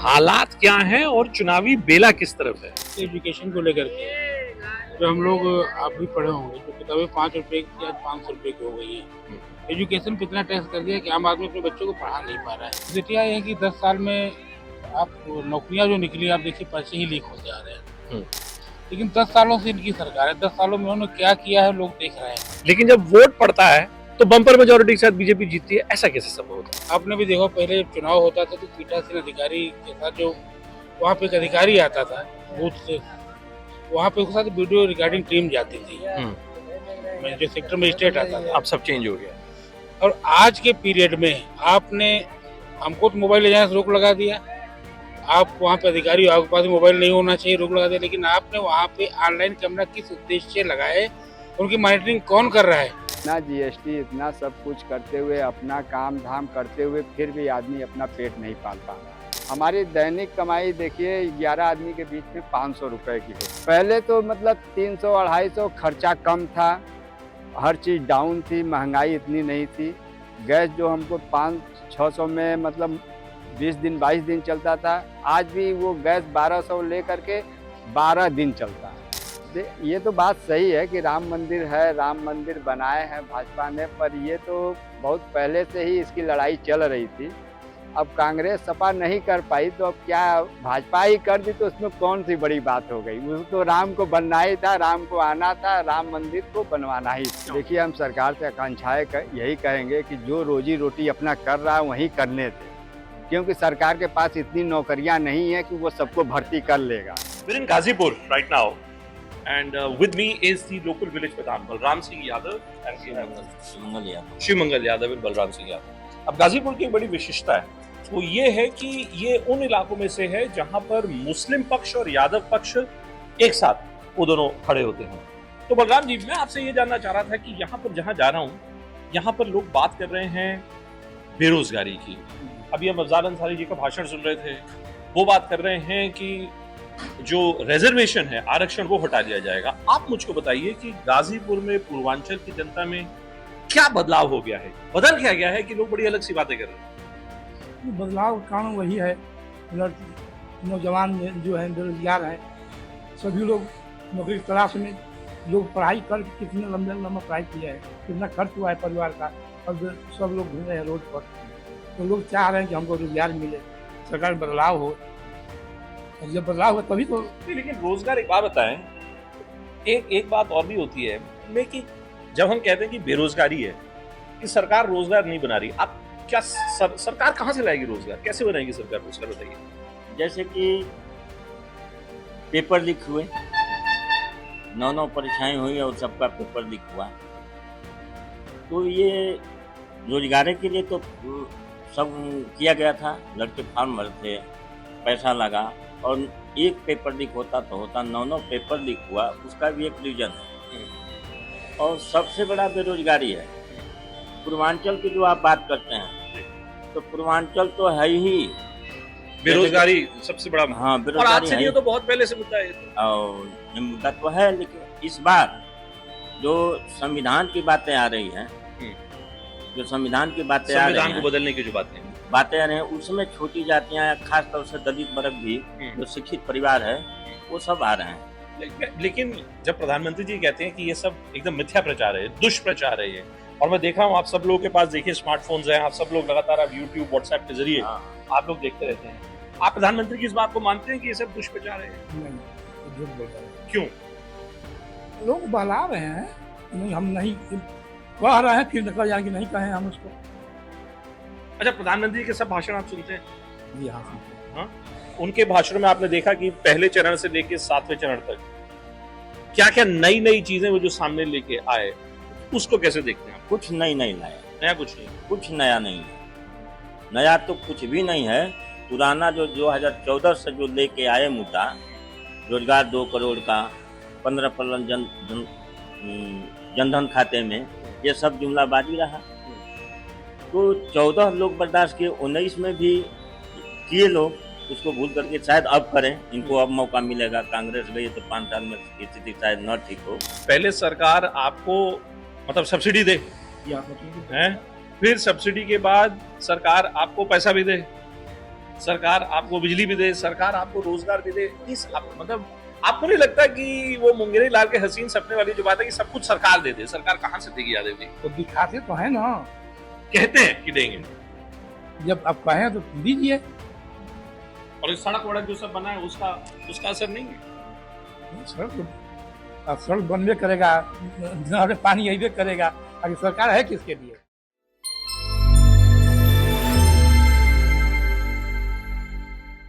हालात क्या हैं और चुनावी बेला किस तरफ है? एजुकेशन को लेकर के जो हम लोग आप भी पढ़े होंगे, जो किताबें 5 रुपए की आज 500 रुपए की हो गई है। एजुकेशन पे इतना टैक्स कर दिया कि आम आदमी अपने बच्चों को पढ़ा नहीं पा रहा है। देखिए ये है कि 10 साल में आप नौकरियां जो निकली आप देखिए पर्चे ही लीक होते आ रहे हैं। लेकिन 10 सालों से इनकी सरकार है, 10 सालों में उन्होंने क्या किया है लोग देख रहे हैं। लेकिन जब वोट पड़ता है तो बम्पर मेजोरिटी के साथ बीजेपी जीतती है, ऐसा कैसे संभव होता है? आपने भी देखा पहले जब चुनाव होता था तो पीठासीन अधिकारी के साथ जो वहाँ पे एक अधिकारी आता था बूथ से, वहाँ पे उसके साथ वीडियो रिकॉर्डिंग टीम जाती थी। जो सेक्टर मजिस्ट्रेट आता था। अब सब चेंज हो गया। और आज के पीरियड में आपने हमको तो मोबाइल ले जाने से रोक लगा दिया, आप वहाँ पे अधिकारी आपके पास मोबाइल नहीं होना चाहिए रोक लगा दिया, लेकिन आपने वहाँ पे ऑनलाइन कैमरा किस उद्देश्य से लगाए, उनकी मॉनिटरिंग कौन कर रहा है? इतना जीएसटी इतना सब कुछ करते हुए अपना काम धाम करते हुए फिर भी आदमी अपना पेट नहीं पाल पा रहा। हमारी दैनिक कमाई देखिए 11 आदमी के बीच में 500 रुपए की है। पहले तो मतलब 300-250 खर्चा कम था, हर चीज़ डाउन थी, महंगाई इतनी नहीं थी। गैस जो हमको 500-600 में मतलब 20 दिन 22 दिन चलता था, आज भी वो गैस 1200 ले करके 12 दिन चलता है। ये तो बात सही है कि राम मंदिर है, राम मंदिर बनाए हैं भाजपा ने, पर ये तो बहुत पहले से ही इसकी लड़ाई चल रही थी। अब कांग्रेस सपा नहीं कर पाई तो अब क्या भाजपा ही कर दी तो उसमें कौन सी बड़ी बात हो गई। उसको तो राम को बनना ही था, राम को आना था, राम मंदिर को बनवाना ही था। देखिए हम सरकार से आकांक्षाएं यही कहेंगे कि जो रोजी रोटी अपना कर रहा है वही करने दे, क्योंकि सरकार के पास इतनी नौकरियां नहीं है कि वो सबको भर्ती कर लेगा। We're in Ghazipur right now, and with me is the local village Pradhan, Balram Singh Yadav and Shiv Mangal Yadav and Balram Singh Yadav। अब गाजीपुर की एक बड़ी विशेषता है वो ये है कि ये उन इलाकों में से है जहां पर मुस्लिम पक्ष और यादव पक्ष एक साथ वो दोनों खड़े होते हैं। तो बलराम जी, मैं आपसे ये जानना चाह रहा था कि यहाँ पर जहाँ जा रहा हूँ, यहाँ पर लोग बात कर रहे हैं बेरोजगारी की। अभी हम अफजाल अंसारी जी का भाषण सुन रहे थे, वो बात कर रहे हैं कि जो रिजर्वेशन है, आरक्षण, वो हटा दिया जाएगा। आप मुझको बताइए कि गाजीपुर में पूर्वांचल की जनता में क्या बदलाव हो गया है, बदल क्या गया है कि लोग बड़ी अलग सी बातें कर रहे हैं? बदलाव का कारण वही है, नौजवान जो है बेरोजगार है, सभी लोग नौकरी की तलाश में, लोग पढ़ाई कर कितने लंबे लंबा पढ़ाई किया है, कितना खर्च हुआ है परिवार का, अब सब लोग घूम रहे हैं रोड पर। तो लोग चाह रहे हैं कि हमको रोजगार मिले, सरकार में बदलाव हो, और जब बदलाव हो तभी तो। लेकिन रोजगार, एक बात बताएं, एक बात और भी होती है में कि जब हम कहते हैं कि बेरोजगारी है, कि सरकार रोजगार नहीं बना रही, आप क्या सरकार कहाँ से लाएगी रोजगार, कैसे बनाएगी सरकार रोजगार, बताइए। जैसे कि पेपर लीक हुए, 9 परीक्षाएं हुई और सबका पेपर लीक हुआ, तो ये रोजगार के लिए तो सब किया गया था, लड़के फॉर्म भरते, पैसा लगा, और एक पेपर लीक होता तो होता, 9 पेपर लीक हुआ, उसका भी एक रीजन है। और सबसे बड़ा बेरोजगारी है पूर्वांचल की, जो आप बात करते हैं, तो पूर्वांचल तो है ही बेरोजगारी सबसे बड़ा। हाँ, और बेरोजगारी आज से नहीं, तो बहुत पहले से मुद्दा है। और ये मुद्दा तो है, लेकिन इस बार जो संविधान की बातें आ रही हैं, जो संविधान की बातें आ रही हैं, संविधान को बदलने की जो बातें आ रही हैं, उसमें छोटी जातियां, खास तौर से दलित वर्ग भी, जो शिक्षित परिवार है, वो सब आ रहे हैं। लेकिन जब प्रधानमंत्री जी कहते हैं कि ये सब एकदम मिथ्या प्रचार है, दुष्प्रचार है ये, और मैं देख रहा हूँ आप सब लोगों के पास देखिए स्मार्टफोन्स हैं, आप सब लोग लगातार आप यूट्यूब, व्हाट्सएप के जरिए आप लोग देखते रहते हैं, आप प्रधानमंत्री की इस बात को मानते हैं कि ये सब दुष्प्रचार है? नहीं, झूठ बोल रहे हैं। क्यों? लोग बहला रहे हैं, नहीं हम नहीं कह रहे हैं, फिर निकल जाएंगे नहीं कहे हम उसको। अच्छा, प्रधानमंत्री के सब भाषण आप सुनते हैं? जी हाँ। उनके भाषणों में आपने देखा कि पहले चरण से लेके 7वें चरण तक क्या क्या नई नई चीजें वो जो सामने लेके आए, उसको कैसे देखते हैं? कुछ नहीं लाया, नया कुछ नहीं, कुछ नया नहीं है, नया तो कुछ भी नहीं है। पुराना जो 2014 से जो लेके आए मुद्दा, रोजगार 2 करोड़ का, 15% जनधन खाते में, ये सब जुमलाबाजी रहा। तो 14 लोग बर्दाश्त किए, 19 में भी किए लोग, उसको भूल करके शायद अब करें, इनको अब मौका मिलेगा। कांग्रेस गई तो 5 साल में स्थिति शायद न ठीक हो। पहले सरकार आपको मतलब सब्सिडी दे हैं, फिर सब्सिडी के बाद सरकार आपको पैसा भी दे, सरकार आपको बिजली भी दे, सरकार आपको रोजगार भी दे, मतलब आपको नहीं लगता कि वो मुंगेरी लाल के हसीन सपने वाली जो बात है कि सब कुछ सरकार दे दे, सरकार कहाँ से देगी यादेव जी? तो दिखाते तो है ना, कहते हैं कि देंगे, जब आप कहें तो दीजिए। और इस सड़क वड़क जो सब बना है उसका असर नहीं है। सड़क बनबे करेगा, पानी अबे करेगा, आगे सरकार है किसके लिए?